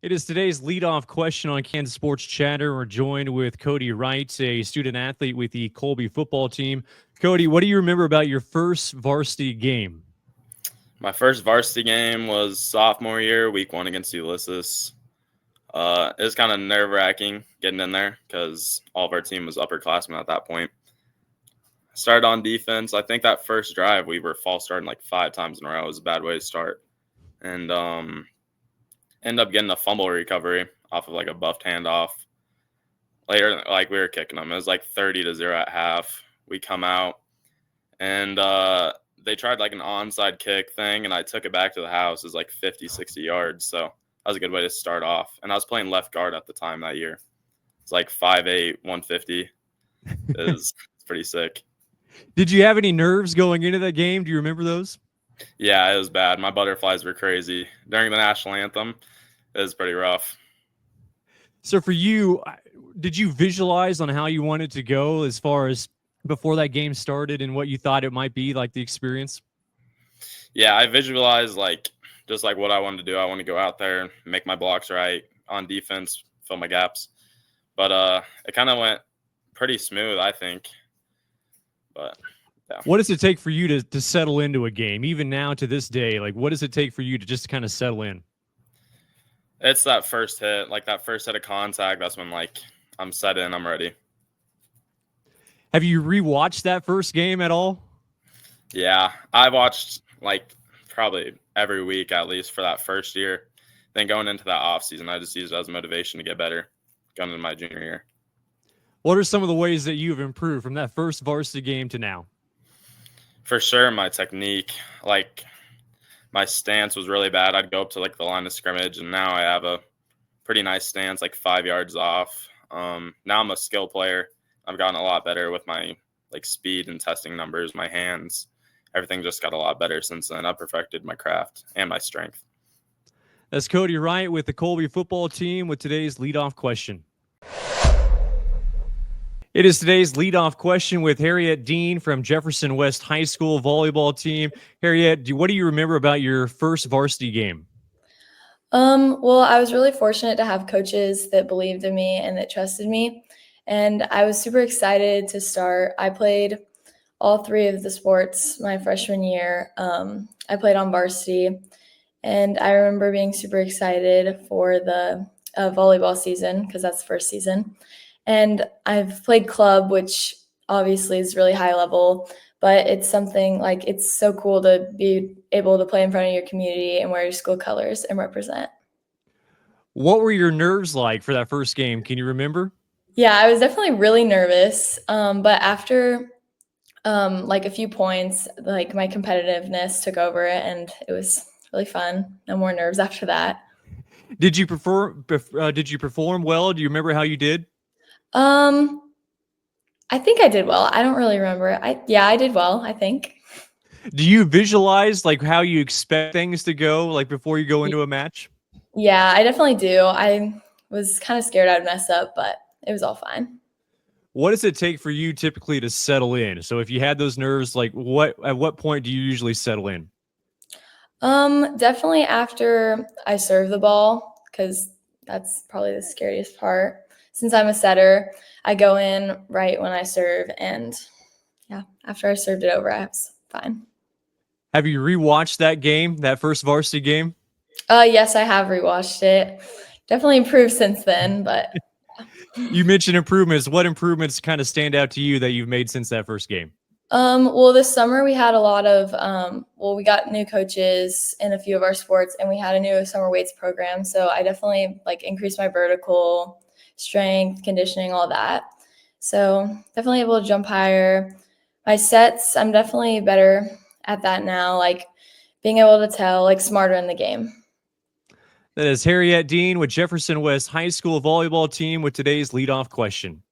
It is today's leadoff question on Kansas Sports Chatter. We're joined with Cody Wright, a student athlete with the Colby football team. Cody, what do you remember about your first varsity game? My first varsity game was sophomore year, week 1 against Ulysses. It was kind of nerve-wracking getting in there because all of our team was upperclassmen at that point. Started on defense. I think that first drive we were false starting like 5 times in a row. It was a bad way to start. And ended up getting a fumble recovery off of like a buffed handoff. Later, like we were kicking them. It was like 30-0 at half. We come out and they tried like an onside kick thing, and I took it back to the house. It was like 50, 60 yards. So that was a good way to start off. And I was playing left guard at the time that year. It's like 5'8", 150. It's pretty sick. Did you have any nerves going into that game? Do you remember those? Yeah, it was bad. My butterflies were crazy. During the national anthem, it was pretty rough. So for you, did you visualize on how you wanted to go as far as before that game started and what you thought it might be, like the experience? Yeah, I visualized just like what I wanted to do. I want to go out there, make my blocks right on defense, fill my gaps. But it kind of went pretty smooth, I think. But yeah. What does it take for you to settle into a game? Even now to this day, like what does it take for you to just kind of settle in? It's that first hit, like that first hit of contact. That's when like I'm set in, I'm ready. Have you rewatched that first game at all? Yeah, I watched like probably every week at least for that first year. Then going into that off season, I just used it as motivation to get better going into my junior year. What are some of the ways that you've improved from that first varsity game to now? For sure, my technique, like my stance was really bad. I'd go up to like the line of scrimmage, and now I have a pretty nice stance, like 5 yards off. Now I'm a skill player. I've gotten a lot better with my like speed and testing numbers, my hands. Everything just got a lot better since then. I perfected my craft and my strength. That's Cody Wright with the Colby football team with today's leadoff question. It is today's leadoff question with Harriet Dean from Jefferson West High School volleyball team. Harriet, what do you remember about your first varsity game? Well, I was really fortunate to have coaches that believed in me and that trusted me. And I was super excited to start. I played all 3 of the sports my freshman year. I played on varsity. And I remember being super excited for the volleyball season because that's the first season. And I've played club, which obviously is really high level, but it's something like it's so cool to be able to play in front of your community and wear your school colors and represent. What were your nerves like for that first game? Can you remember? Yeah, I was definitely really nervous. But after like a few points, like my competitiveness took over it and it was really fun. No more nerves after that. Did you perform well? Do you remember how you did? I think I did well. I don't really remember. I did well, I think. Do you visualize like how you expect things to go like before you go into a match? Yeah, I definitely do. I was kind of scared I'd mess up, but it was all fine. What does it take for you typically to settle in? So if you had those nerves, like at what point do you usually settle in? Definitely after I serve the ball, because that's probably the scariest part. Since I'm a setter, I go in right when I serve, and yeah, after I served it over, I was fine. Have you rewatched that game, that first varsity game? Yes, I have rewatched it. Definitely improved since then, but you mentioned improvements. What improvements kind of stand out to you that you've made since that first game? Well, this summer we had a lot of, we got new coaches in a few of our sports, and we had a new summer weights program. So I definitely like increased my vertical strength, conditioning, all that. So definitely able to jump higher. My sets, I'm definitely better at that now, like being able to tell, like smarter in the game. That is Harriet Dean with Jefferson West High School volleyball team with today's leadoff question.